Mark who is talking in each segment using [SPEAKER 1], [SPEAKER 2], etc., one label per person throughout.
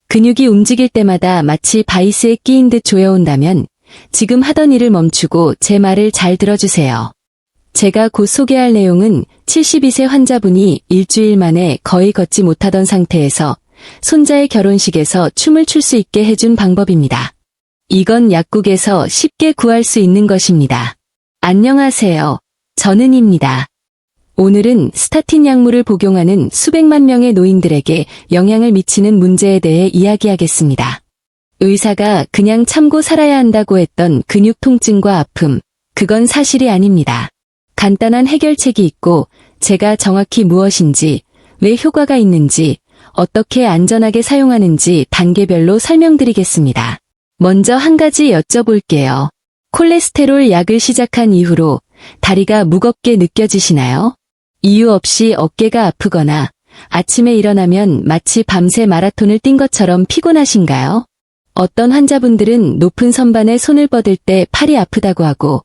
[SPEAKER 1] 근육이 움직일 때마다 마치 바이스에 끼인 듯 조여온다면 지금 하던 일을 멈추고 제 말을 잘 들어주세요. 제가 곧 소개할 내용은 72세 환자분이 일주일 만에 거의 걷지 못하던 상태에서 손자의 결혼식에서 춤을 출 수 있게 해준 방법입니다. 이건 약국에서 쉽게 구할 수 있는 것입니다. 안녕하세요. 저는입니다. 오늘은 스타틴 약물을 복용하는 수백만 명의 노인들에게 영향을 미치는 문제에 대해 이야기하겠습니다. 의사가 그냥 참고 살아야 한다고 했던 근육 통증과 아픔, 그건 사실이 아닙니다. 간단한 해결책이 있고 제가 정확히 무엇인지, 왜 효과가 있는지, 어떻게 안전하게 사용하는지 단계별로 설명드리겠습니다. 먼저 한 가지 여쭤볼게요. 콜레스테롤 약을 시작한 이후로 다리가 무겁게 느껴지시나요? 이유 없이 어깨가 아프거나 아침에 일어나면 마치 밤새 마라톤을 뛴 것처럼 피곤하신가요? 어떤 환자분들은 높은 선반에 손을 뻗을 때 팔이 아프다고 하고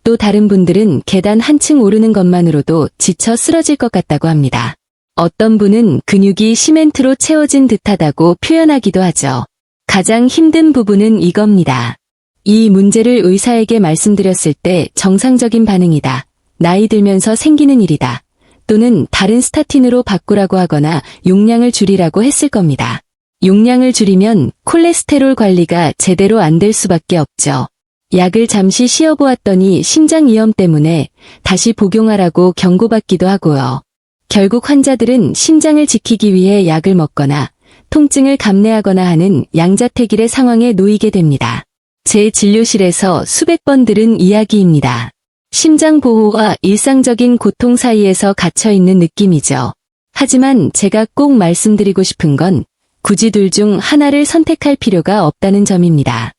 [SPEAKER 1] 또 다른 분들은 계단 한층 오르는 것만으로도 지쳐 쓰러질 것 같다고 합니다. 어떤 분은 근육이 시멘트로 채워진 듯하다고 표현하기도 하죠. 가장 힘든 부분은 이겁니다. 이 문제를 의사에게 말씀드렸을 때 정상적인 반응이다. 나이 들면서 생기는 일이다. 또는 다른 스타틴으로 바꾸라고 하거나 용량을 줄이라고 했을 겁니다. 용량을 줄이면 콜레스테롤 관리가 제대로 안 될 수밖에 없죠. 약을 잠시 쉬어보았더니 심장위험 때문에 다시 복용하라고 경고받기도 하고요. 결국 환자들은 심장을 지키기 위해 약을 먹거나 통증을 감내하거나 하는 양자택일의 상황에 놓이게 됩니다. 제 진료실에서 수백 번 들은 이야기입니다. 심장 보호와 일상적인 고통 사이에서 갇혀있는 느낌이죠. 하지만 제가 꼭 말씀드리고 싶은 건 굳이 둘 중 하나를 선택할 필요가 없다는 점입니다.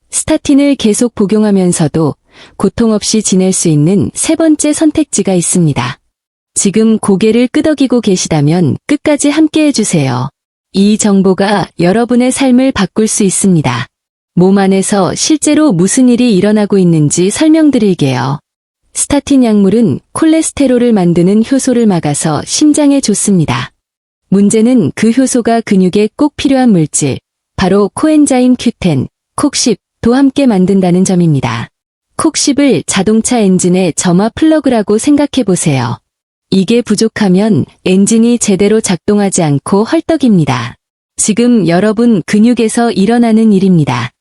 [SPEAKER 1] 스타틴을 계속 복용하면서도 고통 없이 지낼 수 있는 세 번째 선택지가 있습니다. 지금 고개를 끄덕이고 계시다면 끝까지 함께 해주세요. 이 정보가 여러분의 삶을 바꿀 수 있습니다. 몸 안에서 실제로 무슨 일이 일어나고 있는지 설명드릴게요. 스타틴 약물은 콜레스테롤을 만드는 효소를 막아서 심장에 좋습니다. 문제는 그 효소가 근육에 꼭 필요한 물질, 바로 코엔자임 Q10, 콕10도 함께 만든다는 점입니다. 콕10을 자동차 엔진의 점화 플러그라고 생각해보세요. 이게 부족하면 엔진이 제대로 작동하지 않고 헐떡입니다. 지금 여러분 근육에서 일어나는 일입니다.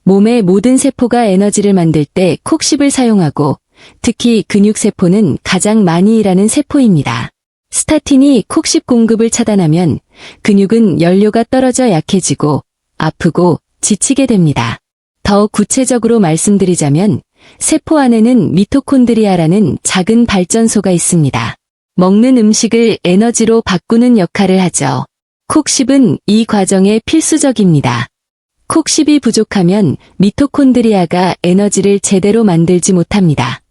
[SPEAKER 1] 몸의 모든 세포가 에너지를 만들 때 콕10을 사용하고 특히 근육세포는 가장 많이 일하는 세포입니다. 스타틴이 콕10 공급을 차단하면 근육은 연료가 떨어져 약해지고 아프고 지치게 됩니다. 더 구체적으로 말씀드리자면 세포 안에는 미토콘드리아라는 작은 발전소가 있습니다. 먹는 음식을 에너지로 바꾸는 역할을 하죠. 콕10은 이 과정에 필수적입니다. 콕10이 부족하면 미토콘드리아가 에너지를 제대로 만들지 못합니다.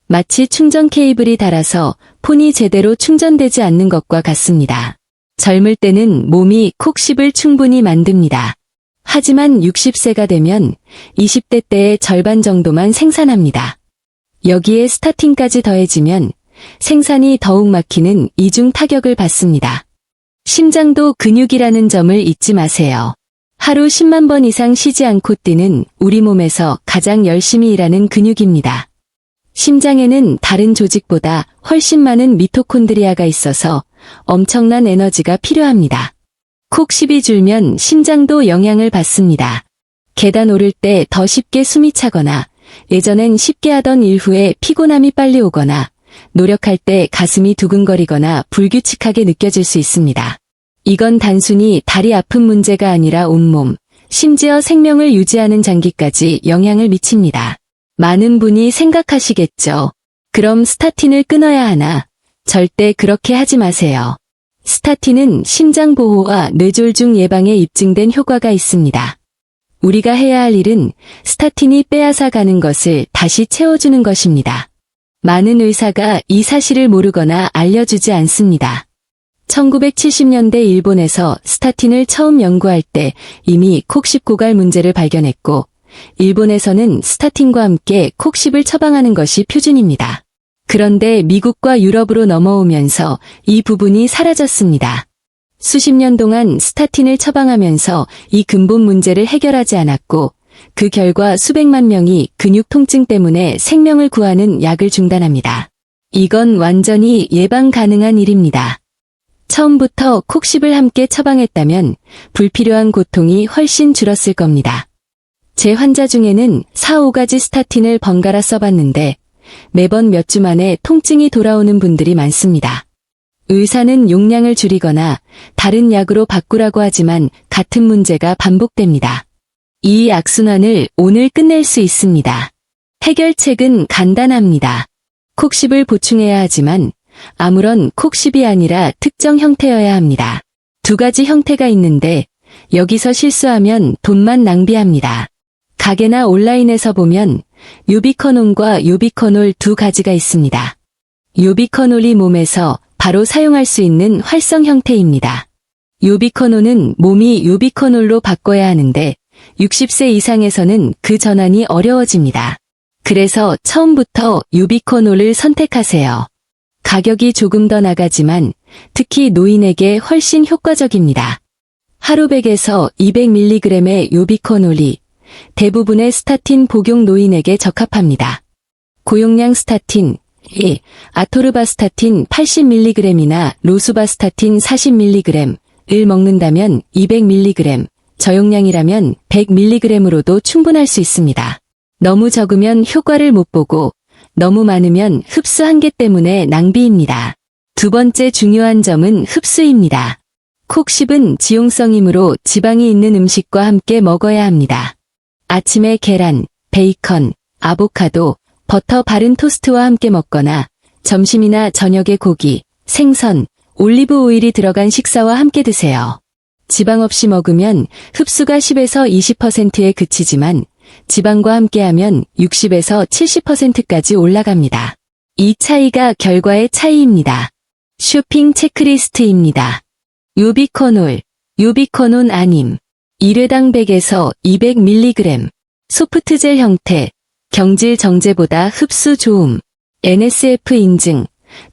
[SPEAKER 1] 마치 충전 케이블이 닳아서 폰이 제대로 충전되지 않는 것과 같습니다. 젊을 때는 몸이 콕10을 충분히 만듭니다. 하지만 60세가 되면 20대 때의 절반 정도만 생산합니다. 여기에 스타틴까지 더해지면 생산이 더욱 막히는 이중 타격을 받습니다. 심장도 근육이라는 점을 잊지 마세요. 하루 10만 번 이상 쉬지 않고 뛰는 우리 몸에서 가장 열심히 일하는 근육입니다. 심장에는 다른 조직보다 훨씬 많은 미토콘드리아가 있어서 엄청난 에너지가 필요합니다. 콕10이 줄면 심장도 영향을 받습니다. 계단 오를 때 더 쉽게 숨이 차거나 예전엔 쉽게 하던 일 후에 피곤함이 빨리 오거나 노력할 때 가슴이 두근거리거나 불규칙하게 느껴질 수 있습니다. 이건 단순히 다리 아픈 문제가 아니라 온몸, 심지어 생명을 유지하는 장기까지 영향을 미칩니다. 많은 분이 생각하시겠죠. 그럼 스타틴을 끊어야 하나? 절대 그렇게 하지 마세요. 스타틴은 심장 보호와 뇌졸중 예방에 입증된 효과가 있습니다. 우리가 해야 할 일은 스타틴이 빼앗아 가는 것을 다시 채워주는 것입니다. 많은 의사가 이 사실을 모르거나 알려주지 않습니다. 1970년대 일본에서 스타틴을 처음 연구할 때 이미 콕10 고갈 문제를 발견했고 일본에서는 스타틴과 함께 콕10을 처방하는 것이 표준입니다. 그런데 미국과 유럽으로 넘어오면서 이 부분이 사라졌습니다. 수십 년 동안 스타틴을 처방하면서 이 근본 문제를 해결하지 않았고 그 결과 수백만 명이 근육 통증 때문에 생명을 구하는 약을 중단합니다. 이건 완전히 예방 가능한 일입니다. 처음부터 콕십을 함께 처방했다면 불필요한 고통이 훨씬 줄었을 겁니다. 제 환자 중에는 4, 5가지 스타틴을 번갈아 써봤는데 매번 몇 주 만에 통증이 돌아오는 분들이 많습니다. 의사는 용량을 줄이거나 다른 약으로 바꾸라고 하지만 같은 문제가 반복됩니다. 이 악순환을 오늘 끝낼 수 있습니다. 해결책은 간단합니다. 콕십을 보충해야 하지만 아무런 콕십이 아니라 특정 형태여야 합니다. 2가지 형태가 있는데 여기서 실수하면 돈만 낭비합니다. 가게나 온라인에서 보면 유비커놀과 요비커놀 2가지가 있습니다. 요비커놀이 몸에서 바로 사용할 수 있는 활성 형태입니다. 요비커놀은 몸이 요비커놀로 바꿔야 하는데 60세 이상에서는 그 전환이 어려워집니다. 그래서 처음부터 요비커놀을 선택하세요. 가격이 조금 더 나가지만 특히 노인에게 훨씬 효과적입니다. 하루 100에서 200mg의 요비커놀이 대부분의 스타틴 복용 노인에게 적합합니다. 고용량 스타틴, 아토르바스타틴 80mg이나 로수바스타틴 40mg을 먹는다면 200mg, 저용량이라면 100mg으로도 충분할 수 있습니다. 너무 적으면 효과를 못 보고 너무 많으면 흡수 한계 때문에 낭비입니다. 2번째 중요한 점은 흡수입니다. 콕십은 지용성이므로 지방이 있는 음식과 함께 먹어야 합니다. 아침에 계란, 베이컨, 아보카도, 버터 바른 토스트와 함께 먹거나 점심이나 저녁에 고기, 생선, 올리브 오일이 들어간 식사와 함께 드세요. 지방 없이 먹으면 흡수가 10에서 20%에 그치지만 지방과 함께하면 60에서 70%까지 올라갑니다. 이 차이가 결과의 차이입니다. 쇼핑 체크리스트입니다. 요비커놀, 요비커논 아님, 1회당 100에서 200mg, 소프트젤 형태, 경질 정제보다 흡수 좋음, NSF 인증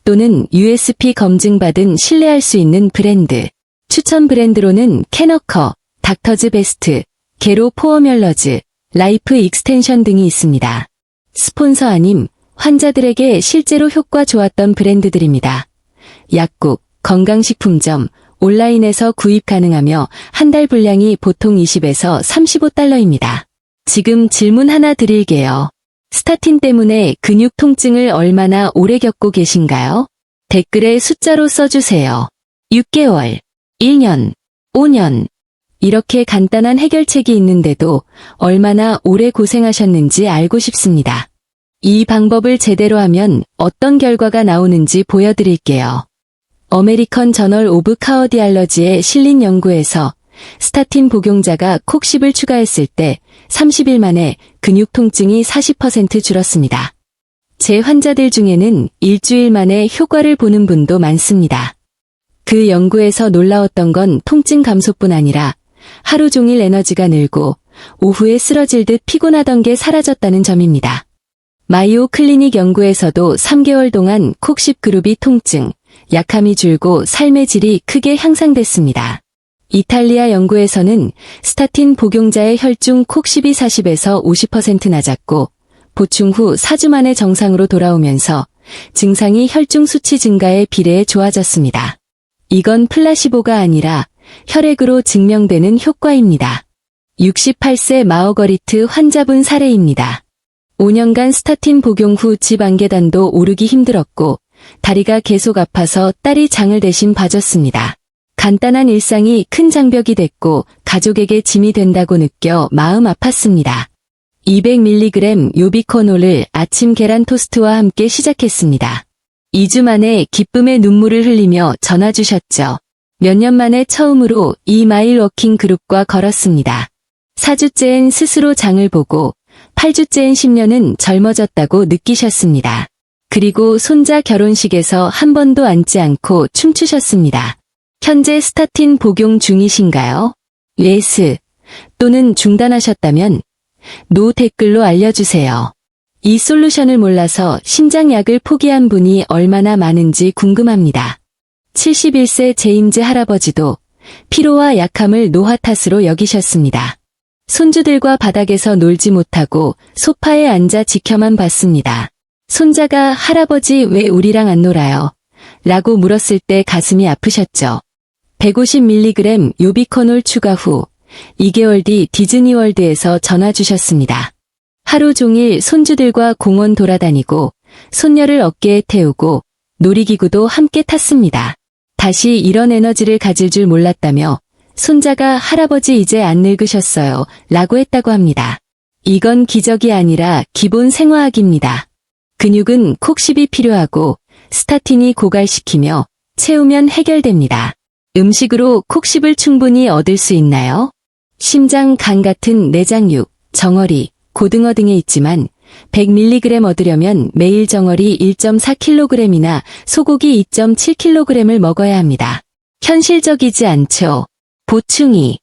[SPEAKER 1] 또는 USP 검증받은 신뢰할 수 있는 브랜드. 추천 브랜드로는 캐너커, 닥터즈 베스트, 게로 포어뮬러즈, 라이프 익스텐션 등이 있습니다. 스폰서 아님 환자들에게 실제로 효과 좋았던 브랜드들입니다. 약국, 건강식품점, 온라인에서 구입 가능하며 한 달 분량이 보통 20에서 35달러입니다. 지금 질문 하나 드릴게요. 스타틴 때문에 근육 통증을 얼마나 오래 겪고 계신가요? 댓글에 숫자로 써주세요. 6개월, 1년, 5년. 이렇게 간단한 해결책이 있는데도 얼마나 오래 고생하셨는지 알고 싶습니다. 이 방법을 제대로 하면 어떤 결과가 나오는지 보여드릴게요. 어메리컨 저널 오브 카어디알러지에 실린 연구에서 스타틴 복용자가 콕십을 추가했을 때 30일 만에 근육 통증이 40% 줄었습니다. 제 환자들 중에는 일주일 만에 효과를 보는 분도 많습니다. 그 연구에서 놀라웠던 건 통증 감소뿐 아니라 하루 종일 에너지가 늘고 오후에 쓰러질 듯 피곤하던 게 사라졌다는 점입니다. 마이오 클리닉 연구에서도 3개월 동안 콕십 그룹이 통증, 약함이 줄고 삶의 질이 크게 향상됐습니다. 이탈리아 연구에서는 스타틴 복용자의 혈중 콕십이 40에서 50% 낮았고 보충 후 4주 만에 정상으로 돌아오면서 증상이 혈중 수치 증가에 비례해 좋아졌습니다. 이건 플라시보가 아니라 혈액으로 증명되는 효과입니다. 68세 마어거리트 환자분 사례입니다. 5년간 스타틴 복용 후 집 안계단도 오르기 힘들었고 다리가 계속 아파서 딸이 장을 대신 봐줬습니다. 간단한 일상이 큰 장벽이 됐고 가족에게 짐이 된다고 느껴 마음 아팠습니다. 200mg 요비커놀을 아침 계란 토스트와 함께 시작했습니다. 2주 만에 기쁨의 눈물을 흘리며 전화 주셨죠. 몇 년 만에 처음으로 2마일 워킹 그룹과 걸었습니다. 4주째엔 스스로 장을 보고 8주째엔 10년은 젊어졌다고 느끼셨습니다. 그리고 손자 결혼식에서 한 번도 앉지 않고 춤추셨습니다. 현재 스타틴 복용 중이신가요? 예스 또는 중단하셨다면 노 댓글로 알려주세요. 이 솔루션을 몰라서 심장약을 포기한 분이 얼마나 많은지 궁금합니다. 71세 제임즈 할아버지도 피로와 약함을 노화 탓으로 여기셨습니다. 손주들과 바닥에서 놀지 못하고 소파에 앉아 지켜만 봤습니다. 손자가 할아버지 왜 우리랑 안 놀아요? 라고 물었을 때 가슴이 아프셨죠. 150mg 요비코놀 추가 후 2개월 뒤 디즈니월드에서 전화 주셨습니다. 하루 종일 손주들과 공원 돌아다니고 손녀를 어깨에 태우고 놀이기구도 함께 탔습니다. 다시 이런 에너지를 가질 줄 몰랐다며 손자가 할아버지 이제 안 늙으셨어요 라고 했다고 합니다. 이건 기적이 아니라 기본 생화학입니다. 근육은 콕십이 필요하고 스타틴이 고갈시키며 채우면 해결됩니다. 음식으로 콕십을 충분히 얻을 수 있나요? 심장, 간 같은 내장육, 정어리, 고등어 등에 있지만 100mg 얻으려면 매일 정어리 1.4kg이나 소고기 2.7kg을 먹어야 합니다. 현실적이지 않죠. 보충이